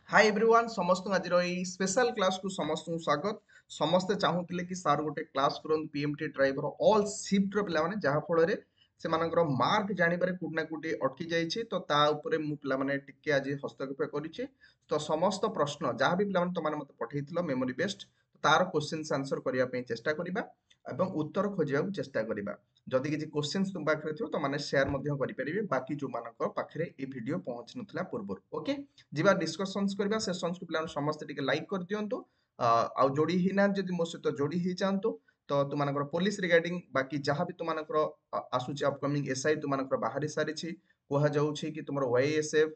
Hi everyone समस्त आज special class को समस्त स्वागत। समस्ते चाहूले कि सार गोटे क्लास कर पीएमटी ड्राइवर ऑल शिफ्ट पिला माने जहा फल से मार्क जानवर कोटी ना कोटी अटकी जाइए तो ता उपरे मु पिला माने टिके आज हस्तक्षेप करिछि। तो समस्त प्रश्न जहाँ भी पिला माने मते पठेइथिलो मेमोरी बेस्ड तार क्वेश्चंस आंसर करिया पे चेष्टा करिबा एवं उत्तर खोजिया चेष्टा करिबा। जदि किसी क्वेश्चंस तुम पाखरे थिबो तो माने शेयर मध्य करि परिबे बाकी जो मानक पाखरे ए वीडियो पहुंच नथला पूर्व। ओके जीवा डिस्कशंस करबा सेशंस को पिलान समस्त टिके लाइक कर दियंतु आ जोड़ी ही ना जदि मो सहित जोड़ी ही जांतु तो तुमानकर पुलिस रिगार्डिंग बाकी जहाँ भी तुमानकर आसुची अपकमिंग एसआई तुमानकर बाहरी सारिछि कुहा जाउछि कि तुमर वाईएसएफ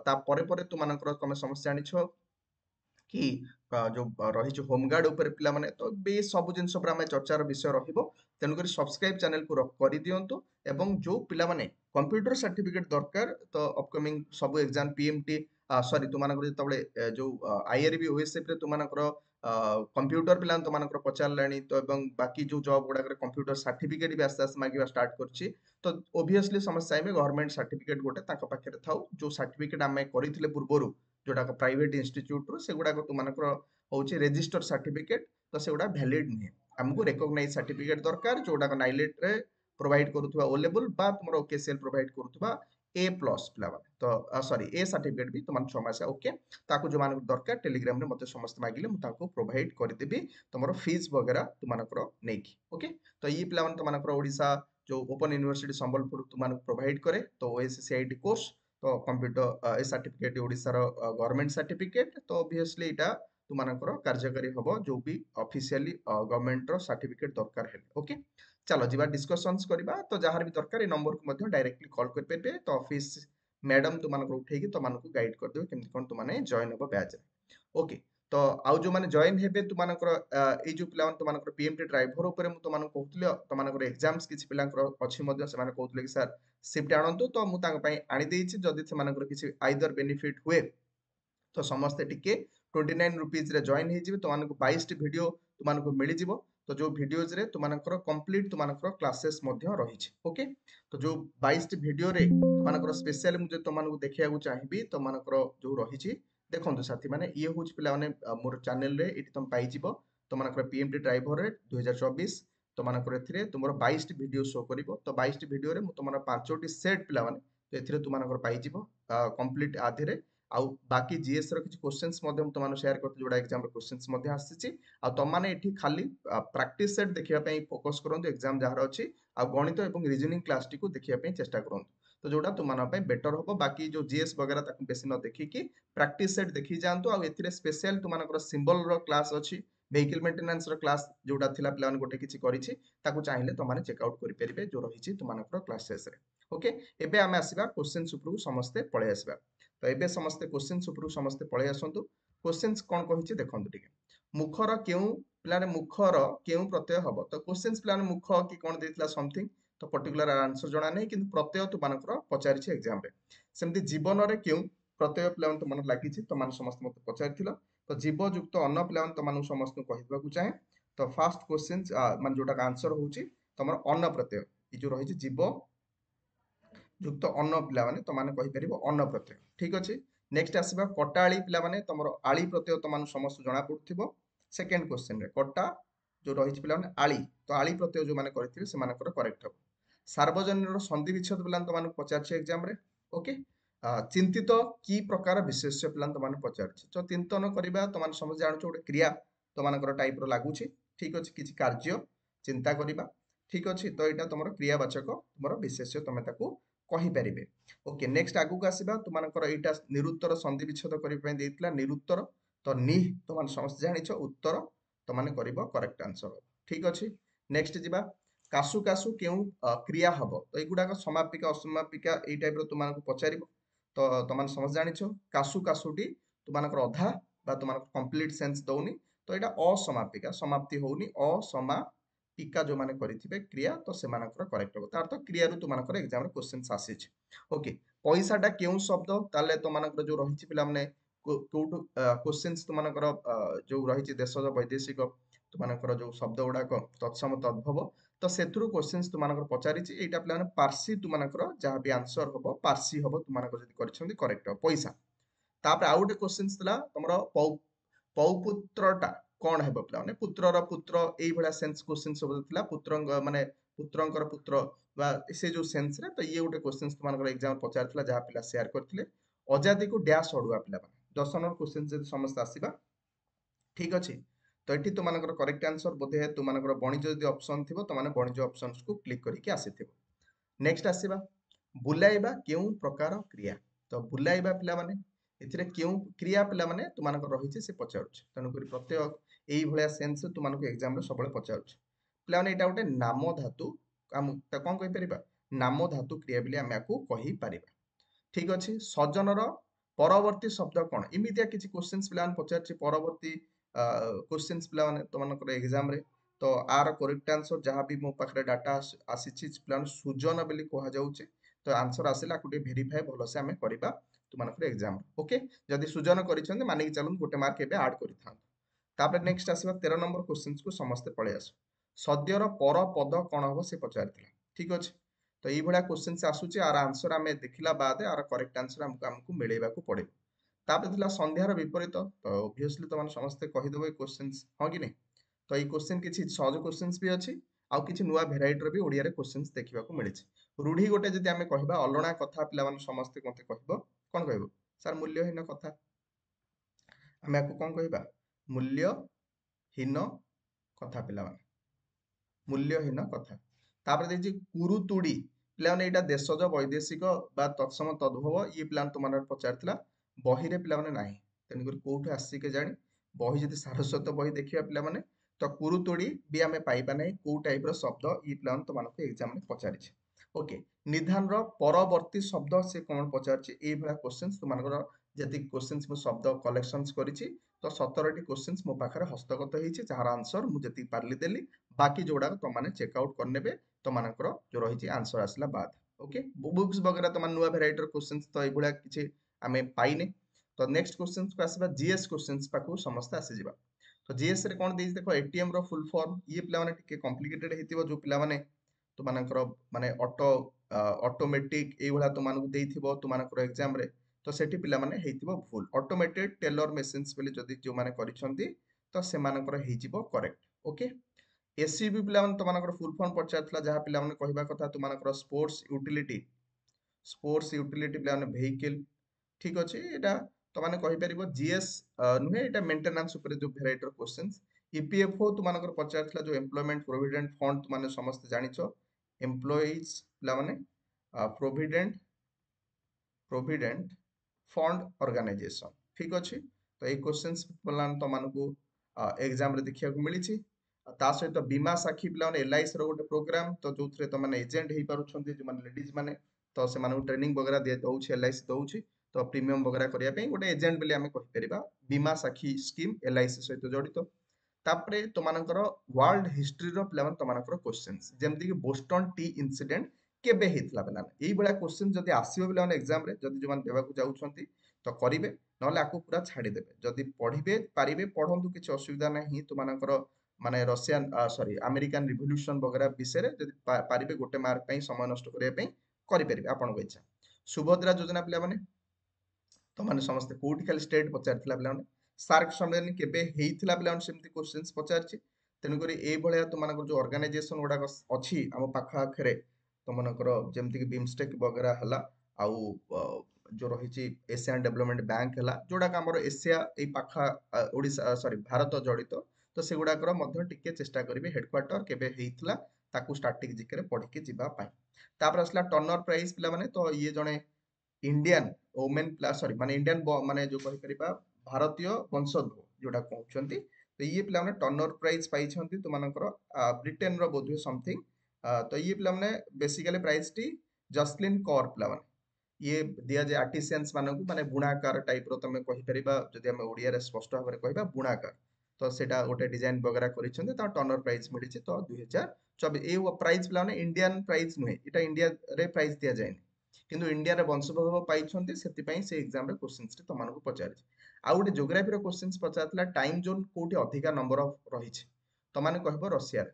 ता परे परे तुमानकर तमे समस्या जानिछो कि जो रही होमगार्ड उपर पिला माने तो बे सब जिनस पर आमे चर्चार विषय रहिबो। तेनु करी सब्सक्राइब चैनल को करि दियंतु एवं जो पिला माने कंप्यूटर सर्टिफिकेट दरकार तो अपकमिंग सब एग्जाम पीएमटी सॉरी तुमानकर जतबे जो आईआरबी ओएसएफ रे तुमानकर कंप्यूटर पिला तुमानकर पचारलाणी तो एवं बाकी जो जॉब गुडा कंप्यूटर सर्टिफिकेट भी आस्ते आस्ते मागिबा स्टार्ट करछि। तो ओबियसली समस्या में गवर्नमेंट सर्टिफिकेट गोटे ताका पाखरे थाउ जो सर्टिफिकेट आमे करिथिले पूर्वरु जोटा प्राइवेट इंस्टीट्यूट रो सेगुडा तुमानकर होची रजिस्टर सर्टिफिकेट तो सेगुडा वैलिड नहीं हमको रिकॉग्नाइज सर्टिफिकेट दरकार जोटा नाइलेट रे प्रोवाइड करूथबा ओ लेवल बा तुमरो ओकेसीएल प्रोवाइड करूथबा ए प्लस पिला तो सॉरी ए सर्टिफिकेट भी तुमान समस्या ओके ताको जो मान दरकार टेलीग्राम रे मते समस्त मागिले मु ताको प्रोवाइड कर देबी तुमरो फीस वगैरह तुमानकर नेकी ओके। तो ये पिला मन तुमानकर ओडिसा जो ओपन यूनिवर्सिटी संबलपुर तुमान प्रोवाइड करे तो ओएससीआईटी कोर्स तो computer A certificate Odisha row government certificate तो ऑब्वियसली इटा तुमानकर कार्यकारी हबो जो भी ऑफिशियली गवर्नमेंट रो सर्टिफिकेट दरकार है ओके। चलो जीवा डिस्कशंस करबा तो जहार भी दरकार ए नंबर को मध्य डायरेक्टली कॉल कर पेबे तो ऑफिस मैडम तुमानकर उठेगी तुमानकर गाइड कर देबे केमति कोन तुमाने जॉइन हबो बैच रे ओके। तो आउ जो माने जॉइन हेबे तुमानकर ए जो पिला तुमानकर पीएमटी ड्राइवर ऊपर मु तुमानकर कहउतले तुमानकर एग्जाम्स किछि पिलांकर अछि मध्य से माने कहउतले कि सर शिफ्ट आनंतु तो मु तांग पई आनी देछि जदि से मानकर किछि आइदर बेनिफिट हुए तो समस्ते टिके 29 रुपीज रे जॉइन हे जिवे तुमानक 22 टी वीडियो तुमानक मिलि जिवो। तो जो वीडियोज रे तुमानकर कंप्लीट तुमानकर क्लासेस मध्य रही छि ओके। तो जो 22 टी वीडियो रे तुमानकर स्पेशली मुझे तुमानक देखिया को चाहिबी तुमानकर जो रही छि देखंतु साथी माने ये होछ पिला माने मोर चैनल रे एटी तुम पाई जिवो तुमानकर पीएमटी ड्राइवर रे 2024 तुमानकर एथिरे तुमरो 22 टी वीडियो शो करिवो। तो 22 टी वीडियो रे मु तुमरो 5 टी सेट पिला माने तो एथिरे तुमानकर पाई जिवो कंप्लीट आधेरे आउ बाकी जीएस रो किछि क्वेश्चंस मध्यम तुमानो शेयर करते जोडा एग्जाम रो क्वेश्चंस मध्य आसीछि आ तमाने एठी खाली प्रैक्टिस सेट देखिया पई फोकस करंतु एग्जाम जहार अछि आ गणित एवं रीजनिंग क्लास टी को देखिया पई चेष्टा करंतु तो जोडा तुमानो पई बेटर होबो। बाकी जो जीएस वगैरह ताकु बेसी न देखि कि प्रैक्टिस सेट देखि जानतु आ एथिरे स्पेशल तुमानकर सिंबल रो क्लास अछि वेहिकल मेंटेनेंस रो क्लास जोडा थिला प्लान गोटे किछि करिछि ताकु चाहिले तमाने चेक आउट करि परिबे जो रहिछि तुमानकर क्लासेस रे ओके। एबे आमे आसीबा क्वेश्चन सुपरु समस्ते पळे आसीबा। तो एबे समस्ते क्वेश्चन सुपरु समस्ते पळे आसंतु क्वेश्चंस कोन कहिछि देखंतु टिके मुखर केउ प्लान मुखर केउ प्रत्यय हबो तो क्वेश्चंस प्लान मुख कि कोन देथिला समथिंग तो पर्टिकुलर आंसर जणा नै किंतु प्रत्यय तो मानकर पचारिछि एग्जाम रे सेमति जीवन रे केउ प्रत्यय प्लान तो मन लागिछि तो मान समस्त मते पचारिथिलो तो जीव युक्त अन्न प्लान तो मानु समस्त कहिबा को चाहे तो फर्स्ट क्वेश्चंस मान जोटा आंसर होउछि तमर अन्न प्रत्यय इ जो रहिछि जीव युक्त अन्न पिला माने तो माने कहि परिबो अन्न प्रत्यय ठीक अछि। नेक्स्ट आसीबा कटाळी पिला माने तमरो आळी प्रत्यय तो माने समस्त जणा पडथिबो। सेकंड क्वेश्चन रे कटा जो रहिछि पिला माने आळी तो आळी प्रत्यय जो माने करथिबे से मानकर करेक्ट हो। सार्वजनीन रो संधि विच्छेद पिला तो माने पचारछि एग्जाम रे ओके। चिंतित की प्रकार विशेष्य पिला तो माने पचारछि तो चिंतन करिबा तो माने समझ जाणछु ओटे क्रिया तो मानकर टाइप रो लागुछि ठीक अछि किछि कार्य चिंता करिबा ठीक अछि तो एटा तमरो क्रियावाचक तमरो विशेष्य तमे ताकू कहि परिबे ओके। नेक्स्ट आगु को आसीबा तुमानकर एटा निरुत्तर संधि विच्छेद करि पय देइतला निरुत्तर तो नि तो मान समस्त जानिछो उत्तर तो माने करिबो करेक्ट आंसर ठीक अछि। नेक्स्ट जिबा कासु कासु केउ क्रिया हबो तो एगुडा को समापिका असमापिका ए टाइप रो तुमानकु पचारिबो तो तमान समझ जानिछो कासु कासुटी तुमानकर अधा बा तुमानकर कंप्लीट सेंस दउनी तो एटा असमापिका समाप्ति होउनी असमापिका जो माने करिथिबे क्रिया तो से मानकर करेक्ट हो तार तो क्रिया रु तुमानकर एग्जाम रे क्वेश्चंस आसीछ ओके। पैसाटा केउ शब्द ताले तुमानकर जो रहिछि पिला माने कोउटु क्वेश्चंस तुमानकर जो रहिछि देशज वैदेशिक तुमानकर जो शब्द गुडाक तत्सम तद्भव तो सेथुरु क्वेश्चंस तुमानकर पचारिछि एटा पिला माने पार्सी तुमानकर जहा भी आंसर होबो पार्सी होबो तुमानकर जदि करछन्ती करेक्ट हो पैसा तापर आउ गोटे क्वेश्चन थिला तमरो पौपुत्रटा कौन हेबो पिलाने पुत्रर पुत्र एई भलिया सेंस क्वेश्चन सब थिला पुत्रंग माने पुत्रंकर पुत्र बा से जो सेंस रे तो ये गोटे क्वेश्चन तुमनकर एग्जाम पचार थिला जहा पिला शेयर करथिले अजादी को डैश अडुआ पिला माने 10 नंबर क्वेश्चन जदि समस्त आसीबा ठीक अछि तो एठी तुमनकर करेक्ट आंसर बोधे तुमनकर वाणिज्य जदि ऑप्शन थिबो तो माने वाणिज्य ऑप्शंस को क्लिक करिके आसीथिबो नेक्स्ट आसीबा बुलाइबा केउ प्रकार क्रिया तो बुलाइबा पिला माने एथिरे केउ क्रिया पिला माने तुमनकर रहिছে से पचारुछ तनु करी प्रत्येक एई भलिया सेंस तुमनको एग्जाम रे सबले पचारुछ पिला माने एटा गोटे नाम धातु हम त कोन कहि परिबा नाम धातु क्रिया बिले हम याकू कहि परिबा ठीक अछि सज्जनर परवर्ती शब्द कोन इमितिया किछि क्वेश्चंस पिलान पचारछि परवर्ती क्वेश्चंस पिलाने तुमनकर एग्जाम रे तो आर करेक्ट आंसर जहां भी मो पाखरे डाटा आसीछि प्लान सुजन बेली कहा जाउछि तो आंसर आसिला कुटे वेरीफाई भलो से हमें करबा तुमनकर एग्जाम ओके जदि सुजन करिसंदे माने कि चलुन गोटे मार्क एबे ऐड करिथान तापर नेक्स्ट आसीबा 13 नंबर क्वेश्चंस को समस्त पळे आसु सद्यर पर पद कोन हबो से पचारथिला ठीक अछि तो ये भलिया क्वेश्चन से आसुछि आर आंसर हमें देखिला बाद आर करेक्ट आंसर हमको मिलेबा को पड़े तापर थिला संध्यार विपरीत तो ऑब्वियसली तो माने समस्त कहि देबो क्वेश्चंस हां कि नै तो ये क्वेश्चन किछि सहज क्वेश्चंस भी अछि आउ किछि नुवा भेराइटी रो भी ओडिया रे क्वेश्चंस देखिबा को मिलिछि रूढ़ी गोटे जदि हमें कहबा अलणा कथा पिला माने समस्त कोते कहबो कोन कहबो सर मूल्यहीन कथा हमें आपको कोन कहबा मूल्यहीन कथा पिला माने मूल्यहीन कथा तापर देखि कुरुतुडी पिला माने एटा देशज वैदेशिक बा तत्सम तद्भव ये प्लान तो माने पचारथिला बही रे पिला माने नाही तेन कर कोठे आसी के जानी बही जदि सारस्वत बही देखिबा पिला माने तो कुरुतुडी भी हमें पाइबा नाही को टाइप रो शब्द ई प्लान तो मानको एग्जाम में पचारिछि ओके निधान रो परवर्ती शब्द से कोन पचारछि ए भला क्वेश्चंस तो मानकर जति क्वेश्चंस मु शब्द कलेक्शंस करिछि तो 17 टी क्वेश्चंस मो पाखरे हस्तगत हेछि जहार आंसर मु जति पारली देली बाकी जोड़ा तो माने चेक आउट करनेबे तो मानकर जो रहिछि आंसर आसला बाद ओके बुक्स वगैरह तो मान नुवा वेराइटी क्वेश्चंस तो एभुला किछि हमें पाइने तो नेक्स्ट क्वेश्चंस को आसीबा जीएस क्वेश्चंस पाकू समस्त आसी जिबा तो जीएस रे कोन देछि देखो एटीएम रो फुल फॉर्म ये पिला माने टिके कॉम्प्लिकेटेड हेतिबो जो पिला माने तो मानकर माने ऑटोमेटिक ए भला तो मानकु देइथिबो तो मानकर एग्जाम रे तो सेठी पिला माने हेतिबो भूल ऑटोमेटेड टेलर मशीन्स बेली जदी जो माने करिसंती तो से मानकर हेजिबो करेक्ट ओके एससीबी पिला माने तो मानकर फुल फॉर्म पचारथला जहा पिला माने कहबा कथा तो मानकर स्पोर्ट्स यूटिलिटी पिला माने व्हीकल ठीक अछि एटा तो माने कहि परिबो जीएस नुहे एटा मेंटेनेंस ऊपर जो वेराइटी क्वेश्चंस ईपीएफओ तो मानकर पचारथला जो एम्प्लॉयमेंट प्रोविडेंट फंड तो माने समस्त जानिछो एम्प्लॉइज पिला माने प्रोविडेंट प्रोविडेंट फंड ऑर्गेनाइजेशन ठीक अछि तो ए क्वेश्चंस प्लान तो मानकू एग्जाम रे देखिया को मिलिछि ता सहित बीमा साखी पिला माने एलआईसी रो गोटे प्रोग्राम तो जोथरे तो माने एजेंट हेई पारुछंती जो माने लेडीज माने तो से मानकू ट्रेनिंग वगैरह दे दउछि एलआईसी दउछि तो प्रीमियम वगैरह करिया पे गोटे एजेंट बेले हमें कहि परिबा बीमा साखी स्कीम एलआईसी सहित जड़ित तापरे तो मानकर वर्ल्ड हिस्ट्री रो पिला माने तो मानकर क्वेश्चंस जेमति कि बोस्टन टी इंसिडेंट केबे हेतला बेला एई बडा क्वेश्चन जदी आसीबो बेला माने एग्जाम रे जदी जो माने देबा को जाउछंती तो करिवे नले आकु पूरा छाडी देबे जदी पढिबे पारिबे पढंतु किछ असुविधा नाही तो मानकर माने रशियन सॉरी अमेरिकन रिवोल्यूशन वगैरह विषय रे जदी पारिबे गोटे मार्क पई समय नष्ट करिया पई करि परिबे आपन को इच्छा सुभद्रा योजना पिला माने तो माने समस्त कोठी खाली स्टेट पचारथिला पिला माने सार्क सम्मेलन केबे हेइथिला पिला माने सेमति क्वेश्चंस पचारछि तेनु करी ए भलिया तो मानकर जो ऑर्गेनाइजेशन गुडा अछि हम पाखा आखरे तो मानकर जेमति कि बिमस्टेक वगैरह हला आउ जो रहिछि एशियन डेवलपमेंट बैंक हला जोडा का हमर एशिया ए पाखा ओडिसा सॉरी भारत जड़ित तो से गुडा कर मध्य टिके चेष्टा करिवे हेडक्वार्टर केबे हेइथिला ताकू स्ट्रैटेजिक रे पढि के जिबा पाई तापर असला टर्नर प्राइस पिला माने तो ये जणे इंडियन वोमेन प्लस सॉरी माने इंडियन माने जो कहि परिबा भारतीय वंशोद्भव जोडा कहउछंती तो ये पिला माने टर्नर प्राइस पाई छंती तो मानकर ब्रिटेन रो बोधवे समथिंग तो ये पिला माने बेसिकली प्राइस टी जस्लिन कौर पिला माने ये दिया जे आर्टिसियंस मानकु माने बुणाकार टाइप रो तमे कहि परिबा जदि हम ओडिया रे स्पष्ट भाबरे कहबा बुणाकार तो सेटा गोटे डिजाइन वगैरह करिसंती ता टर्नर प्राइस मिलिछि तो 2024 ए प्राइस पिला माने इंडियन प्राइस नुहे एटा इंडिया रे प्राइस दिया जाय किंतु इंडिया रे वंशोद्भव पाइछंती सेति पई से एग्जाम रे क्वेश्चंस रे तमानको पचारि आ गोटे ज्योग्राफी रो क्वेश्चंस पचारतला टाइम जोन कोठी अधिका नंबर ऑफ रहिछि तमाने कहबो रशिया रे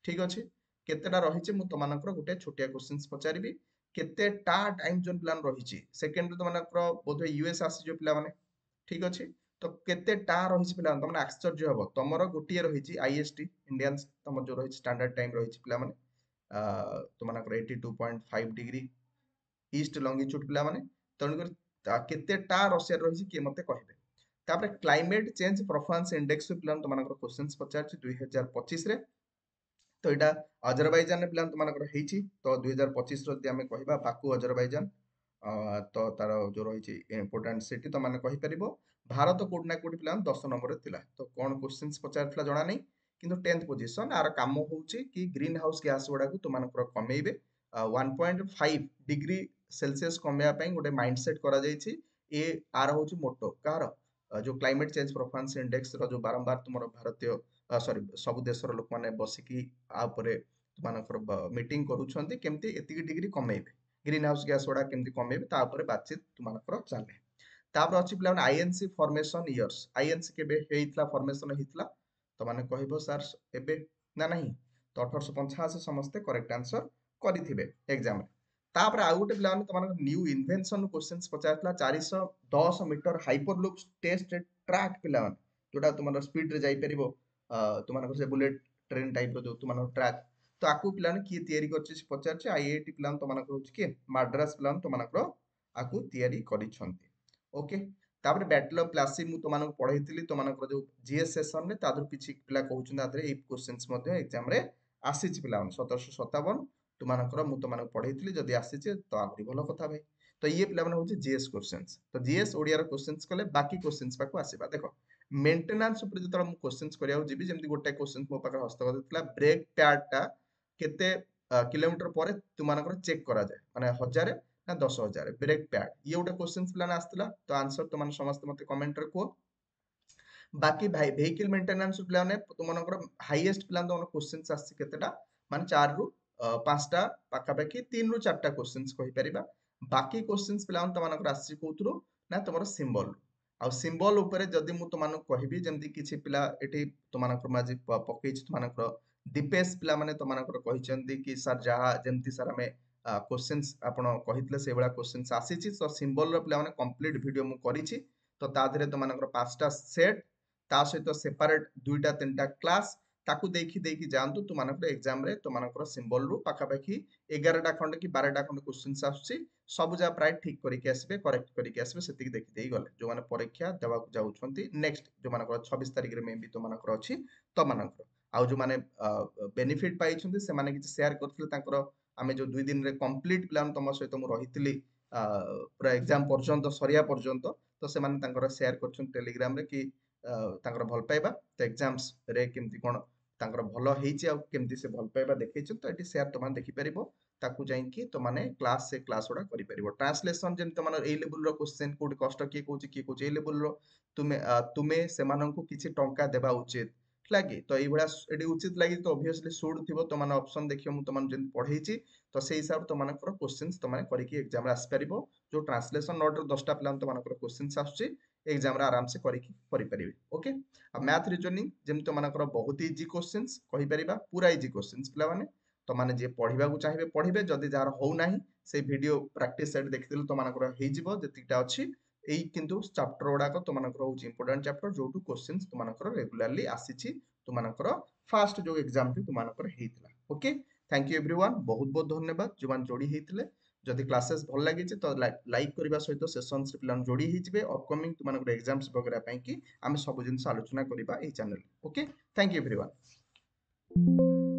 ठीक अछि केतेटा रहिछि मु तमानकर गोटे छोटिया क्वेश्चंस पचारिबी केते टा टाइम जोन प्लान रहिछि सेकंड तो मानकर बोधे यूएस आसी जो पिला माने ठीक अछि तो केते टा रहिछि पिला तमने आश्चर्य हबो तमरो गोटिए रहिछि आईएसटी इंडियन तमर जो रहिछि स्टैंडर्ड टाइम रहिछि पिला माने तुमनकर 82.5 डिग्री ईस्ट लॉन्गिट्यूड पिला माने तणकर केते टा रशिया रहिछि के मते कहबे तापर क्लाइमेट चेंज परफॉर्मेंस इंडेक्स पिला तुमनकर क्वेश्चंस पचारछि 2025 रे तो एटा अजरबैजान ने पिला तुमनकर हेछि तो 2025 रो जदि हमें कहबा बाकू अजरबैजान तो तार जो रही इम्पोर्टाट सिटी तो मैंने कहीपर भारत कोड ना कोड पिला 10 नंबर थिला तो कौन क्वेश्चंस पचार जना नहीं किंतु 10th पोजीशन आर काम होउची कि ग्रीन हाउस गैस गुडा को तुमनकर कमेइबे 1.5 डिग्री सेल्सियस कमेया पई गोटे माइंडसेट करा जायछि ए आर होउची मोटो कार जो क्लाइमेट चेंज परफॉर्मेंस इंडेक्स रो जो बारंबार तुमर भारतीय सॉरी सब देशर लोक माने बसिकी आ ऊपर तुमनकर मीटिंग करूछंती केमती एतिकी डिग्री कमेइबे ग्रीन हाउस गैस गुडा केमती कमेइबे ता ऊपर बातचीत तुमनकर चाले तापर अछि पिला आईएनसी फॉर्मेशन इयर्स आईएनसी केबे हेइतला फॉर्मेशन हेइतला तो माने कहबो सर एबे ना नहीं तो 1885 समस्ते करेक्ट आंसर करिथिबे एग्जाम रे तापर आ गुटे पिला माने तमन न्यू इन्वेंशन क्वेश्चंस पचारतला 410 मीटर हाइपरलूप टेस्ट ट्रैक पिला माने जोटा तुमन स्पीड रे जाई परिबो तुमन से बुलेट ट्रेन टाइप रो जो तुमन ट्रैक तो आकु पिलाने किए तयारी करछि से पचारछि आईआईटी पिलान तो मानकर होछि के माद्रास पिलान तो मानकर आकु तयारी करिछंती ओके तापर बैटल ऑफ प्लासी मु तो मानक पढैतिली तो मानकर जो जीएस सेशन रे तादर किछि पिला कहउछन आदरे ए क्वेश्चंस मध्ये एग्जाम रे आसीछि पिलान 1757 तो मानकर मु तो मानक पढैतिली जदी आसीछि तो आहुरी भलो कथा भाई तो ये पिला माने होछि जीएस क्वेश्चंस तो जीएस ओडिया रो क्वेश्चंस कले बाकी क्वेश्चंस पाकु आसीबा देखो मेंटेनेंस ऊपर जतरा मु क्वेश्चंस करियाउ जिबि जेमति गोटे क्वेश्चन मो पाकर हस्तगत थिला ब्रेक पैड टा केते किलोमीटर पर तुमनकर चेक करा जाए माने 1000 ना 10,000 ब्रेक पैड ये गोटे क्वेश्चन प्लान आस्तिला तो आंसर तुम समस्त मते कमेंट रे को बाकी भाई व्हीकल मेंटेनेंस प्लान तुमनकर हाईएस्ट प्लान तुमन क्वेश्चंस आछि केतेटा माने 4 रु 5 टा पाका पाकी 3 रु 4 टा क्वेश्चंस कहि परिबा बाकी क्वेश्चंस प्लान तुमनकर आछि कोथुरु ना तुमर सिंबल आ सिंबल ऊपर जदि मु तुमनक कहबी जेमति किछि पिला एठी तुमनकर माजी पकेज तुमनकर दीपेश पिला माने तुमनकर कहिचंदी कि सर जहा जेमति सर हमें क्वेश्चंस आपण कहितले से बळा क्वेश्चंस आसीछि तो सिंबल रो पिला माने कंप्लीट वीडियो मु करिछि तो ता धरे तुमनकर पांचटा सेट ता सहित सेपरेट दुईटा तीनटा क्लास ताकू देखि देखि जानतु तुमनकर एग्जाम रे तुमनकर सिंबल रु पाखा पाखी 11 टा खंड कि 12 टा खंड क्वेश्चंस आछी सब जा प्राय ठीक करिके आसीबे करेक्ट करिके आसीबे सेतिक देखि देई गले जो माने परीक्षा देबाकू जाउछंती नेक्स्ट जो मानकर 26 तारिख रे मे भी तुमनकर अछि तमनकर आउ जो माने बेनिफिट पाइछंती से माने किछ शेयर करथिले तांकर आमे जो 2 दिन रे कंप्लीट प्लान तम सहित मु रहितली पूरा एग्जाम पर्यंत सरिया पर्यंत तो से माने तांकर शेयर करछन टेलीग्राम रे कि तांकर भल पाइबा तो एग्जाम्स रे केमती कोन तांकर भल हेइछि आ केमती से भल पाइबा देखैछन तो एटी शेयर तमान देखि परिबो ताकू जाइंकी तो माने क्लास से क्लास ओडा करि परिबो ट्रांसलेशन जेम तमान ए लेवल रो क्वेश्चन कोड कष्ट की कोची ए लेवल रो तुमे से माननकु किछि टंका देबा उचित लागी तो एई भडा एटी उचित लागी तो ऑब्वियसली शुड थिबो तो माने ऑप्शन देखियो मु तमान जेम पढैछि तो सेई हिसाब तो मानकर क्वेश्चंस तो माने करिकि एग्जाम रे आसी परिबो जो ट्रांसलेशन नोट रो 10 टा प्लान तो मानकर क्वेश्चंस आछी एग्जाम रे आराम से करिकि करि परिबे ओके आ मैथ रीजनिंग जेम तो मानकर बहुत इजी क्वेश्चंस कहि परिबा पूरा इजी क्वेश्चंस पिला माने तो माने जे पढिबा को चाहिबे पढिबे जदी जार हो नाही से वीडियो प्रैक्टिस सेट देखिदिल तो मानकर हेइ जिवो जतिटा अछि एई किंतु चैप्टर ओडा को तो मानकर होची इंपोर्टेंट चैप्टर जोटू क्वेश्चंस तो मानकर रेगुलरली आसीची तो मानकर फास्ट जो एग्जाम थी तो मानकर हेइतला ओके थैंक यू एवरीवन बहुत बहुत धन्यवाद जो मान जोडी हेइतले जदि क्लासेस भल लागि तो लाइक करबा सहित सेशंस रे प्लान जोडी हिजबे अपकमिंग तुमनकर एग्जाम्स वगैरह पई कि आमे सब जिंस आलोचना करबा ए channel okay thank you everyone